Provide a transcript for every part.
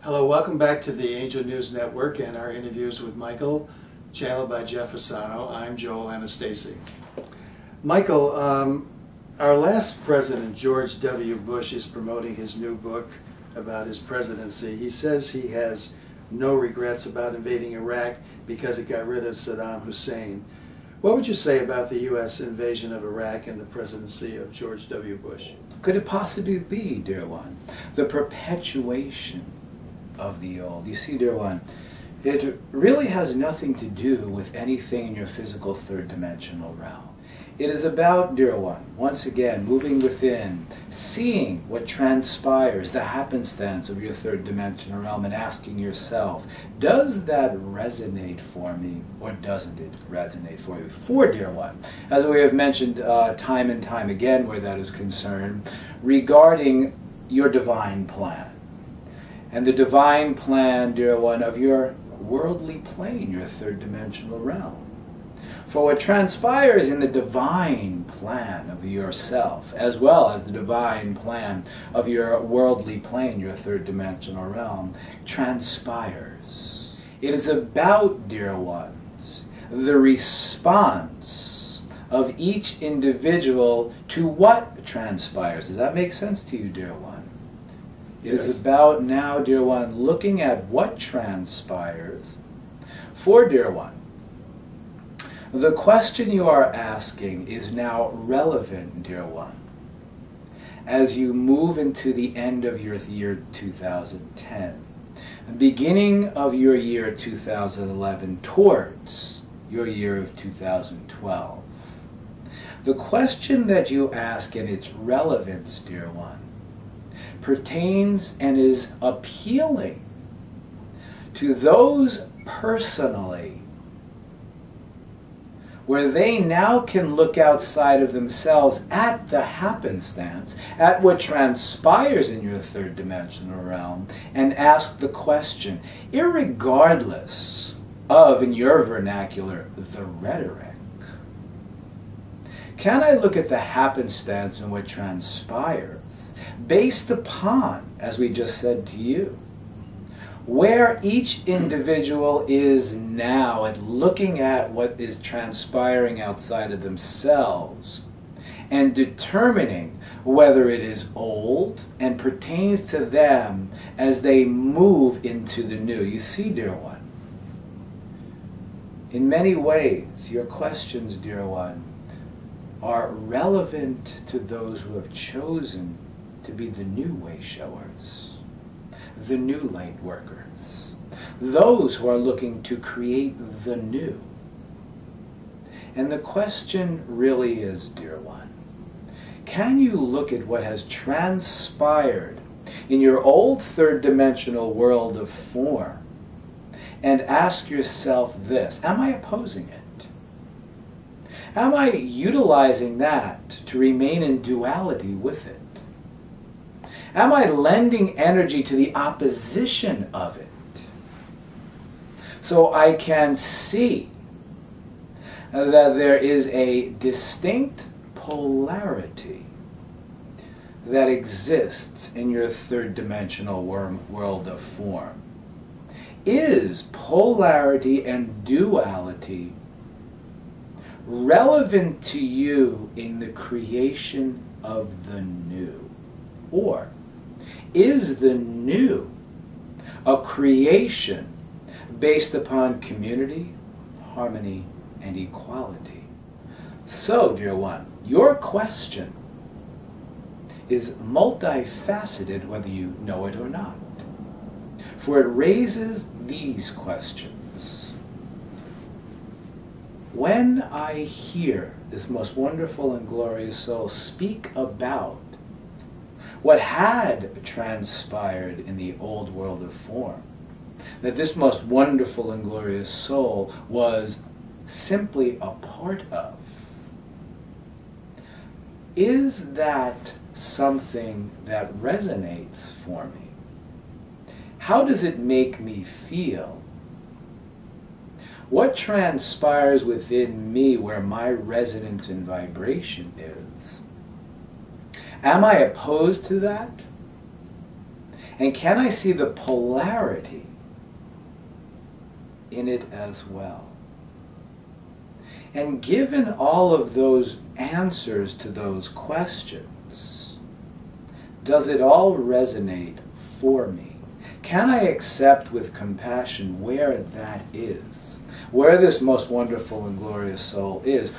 Hello, welcome back to the Angel News Network and our interviews with Michael, channeled by Jeff Fasano. I'm Joel Anastasi. Michael, our last president, George W. Bush, is promoting his new book about his presidency. He says he has no regrets about invading Iraq because it got rid of Saddam Hussein. What would you say about the U.S. invasion of Iraq and the presidency of George W. Bush? Could it possibly be, dear one, the perpetuation of the old? You see, dear one, it really has nothing to do with anything in your physical third dimensional realm. It is about, dear one, once again, moving within, seeing what transpires, the happenstance of your third dimensional realm, and asking yourself, does that resonate for me, or doesn't it resonate for you? For, dear one, as we have mentioned time and time again where that is concerned, regarding your divine plan. And the divine plan, dear one, of your worldly plane, your third dimensional realm. For what transpires in the divine plan of yourself, as well as the divine plan of your worldly plane, your third dimensional realm, transpires. It is about, dear ones, the response of each individual to what transpires. Does that make sense to you, dear one? It is about now, dear one, looking at what transpires. For, dear one, the question you are asking is now relevant, dear one, as you move into the end of your year 2010, the beginning of your year 2011 towards your year of 2012. The question that you ask and its relevance, dear one, pertains and is appealing to those personally where they now can look outside of themselves at the happenstance, at what transpires in your third dimensional realm, and ask the question, irregardless of, in your vernacular, the rhetoric. Can I look at the happenstance and what transpires based upon, as we just said to you, where each individual is now at looking at what is transpiring outside of themselves and determining whether it is old and pertains to them as they move into the new. You see, dear one, in many ways, your questions, dear one, are relevant to those who have chosen to be the new way showers, the new light workers, those who are looking to create the new. And the question really is, dear one, can you look at what has transpired in your old third dimensional world of form and ask yourself this, am I opposing it? Am I utilizing that to remain in duality with it? Am I lending energy to the opposition of it? So I can see that there is a distinct polarity that exists in your third dimensional world of form. Is polarity and duality relevant to you in the creation of the new? Or is the new a creation based upon community, harmony, and equality? So, dear one, your question is multifaceted whether you know it or not. For it raises these questions. When I hear this most wonderful and glorious soul speak about what had transpired in the old world of form, that this most wonderful and glorious soul was simply a part of, is that something that resonates for me? How does it make me feel? What transpires within me where my resonance and vibration is? Am I opposed to that? And can I see the polarity in it as well? And given all of those answers to those questions, does it all resonate for me? Can I accept with compassion where that is, where this most wonderful and glorious soul is?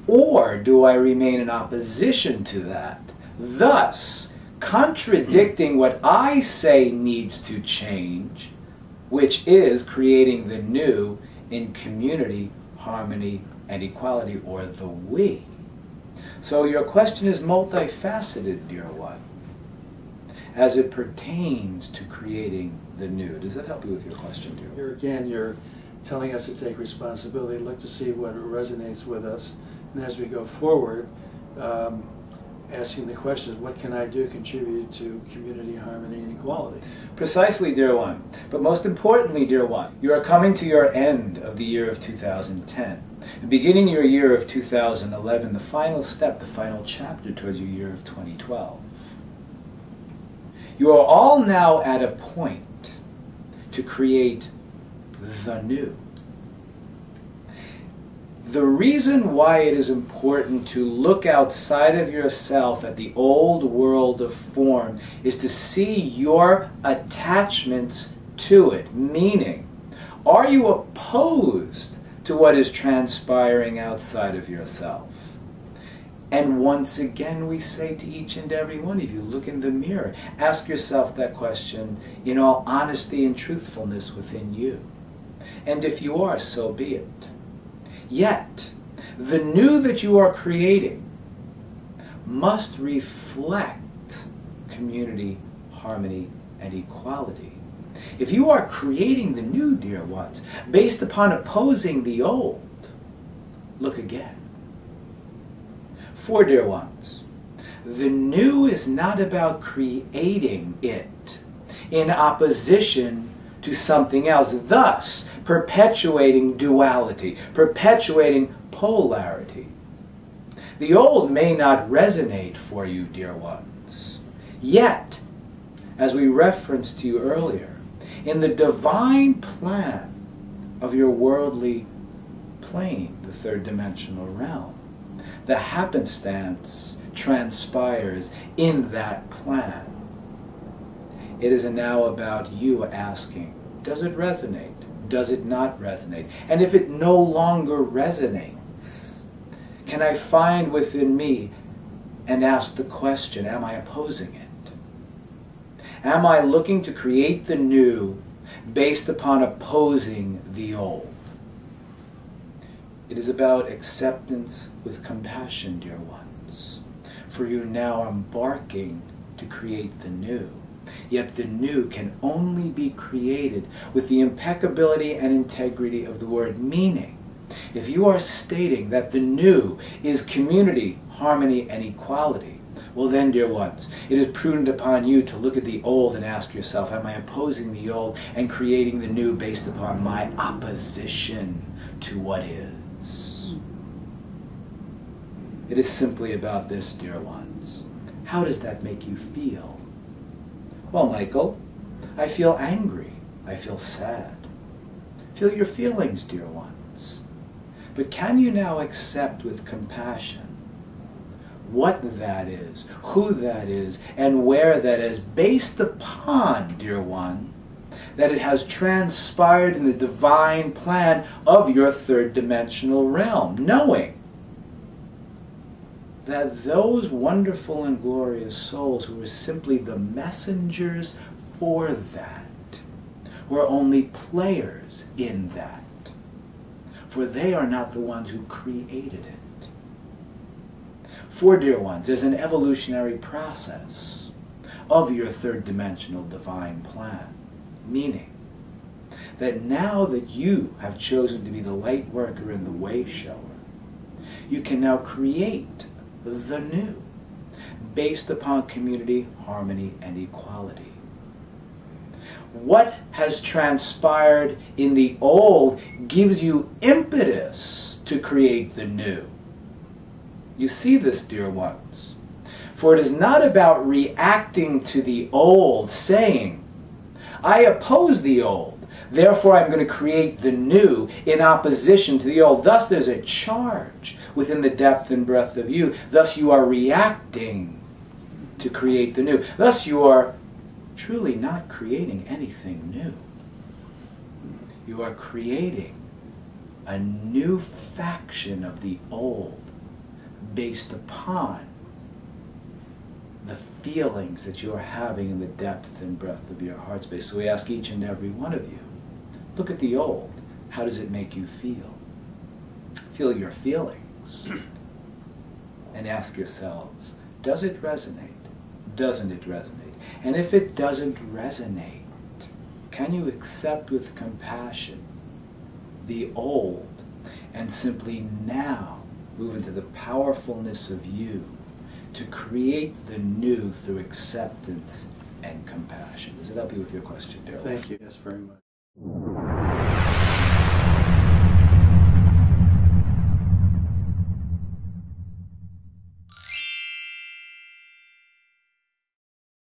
Or do I remain in opposition to that, thus contradicting what I say needs to change, which is creating the new in community, harmony, and equality, or the we? So your question is multifaceted, dear one, as it pertains to creating the new. Does that help you with your question, dear one? Here again, you're telling us to take responsibility, look to see what resonates with us, and as we go forward, asking the questions, what can I do to contribute to community, harmony, and equality? Precisely, dear one. But most importantly, dear one, you are coming to your end of the year of 2010. And beginning your year of 2011, the final step, the final chapter towards your year of 2012. You are all now at a point to create the new. The reason why it is important to look outside of yourself at the old world of form is to see your attachments to it. Meaning, are you opposed to what is transpiring outside of yourself? And once again, we say to each and every one of you, look in the mirror. Ask yourself that question in all honesty and truthfulness within you. And if you are, so be it. Yet, the new that you are creating must reflect community, harmony, and equality. If you are creating the new, dear ones, based upon opposing the old, look again. For, dear ones, the new is not about creating it in opposition to something else, thus perpetuating duality, perpetuating polarity. The old may not resonate for you, dear ones. Yet, as we referenced to you earlier, in the divine plan of your worldly plane, the third dimensional realm, the happenstance transpires in that plan. It is now about you asking, does it resonate? Does it not resonate? And if it no longer resonates, can I find within me and ask the question, am I opposing it? Am I looking to create the new based upon opposing the old? It is about acceptance with compassion, dear ones, for you now are embarking to create the new. Yet the new can only be created with the impeccability and integrity of the word. Meaning, if you are stating that the new is community, harmony, and equality, well then, dear ones, it is prudent upon you to look at the old and ask yourself, am I opposing the old and creating the new based upon my opposition to what is? It is simply about this, dear ones. How does that make you feel? Well, Michael, I feel angry. I feel sad. Feel your feelings, dear ones. But can you now accept with compassion what that is, who that is, and where that is, based upon, dear one, that it has transpired in the divine plan of your third dimensional realm, knowing that those wonderful and glorious souls who were simply the messengers for that were only players in that, for they are not the ones who created it. For, dear ones, there's an evolutionary process of your third dimensional divine plan, meaning that now that you have chosen to be the light worker and the way shower, you can now create the new based upon community, harmony, and equality. What has transpired in the old gives you impetus to create the new. You see this, dear ones. For it is not about reacting to the old, saying, I oppose the old, therefore I'm going to create the new in opposition to the old. Thus there's a charge within the depth and breadth of you. Thus you are reacting to create the new. Thus you are truly not creating anything new. You are creating a new faction of the old based upon the feelings that you are having in the depth and breadth of your heart space. So we ask each and every one of you, look at the old. How does it make you feel? Feel your feelings. And ask yourselves, does it resonate? Doesn't it resonate? And if it doesn't resonate, can you accept with compassion the old and simply now move into the powerfulness of you to create the new through acceptance and compassion? Does it help you with your question, Daryl? Thank you. Yes, very much.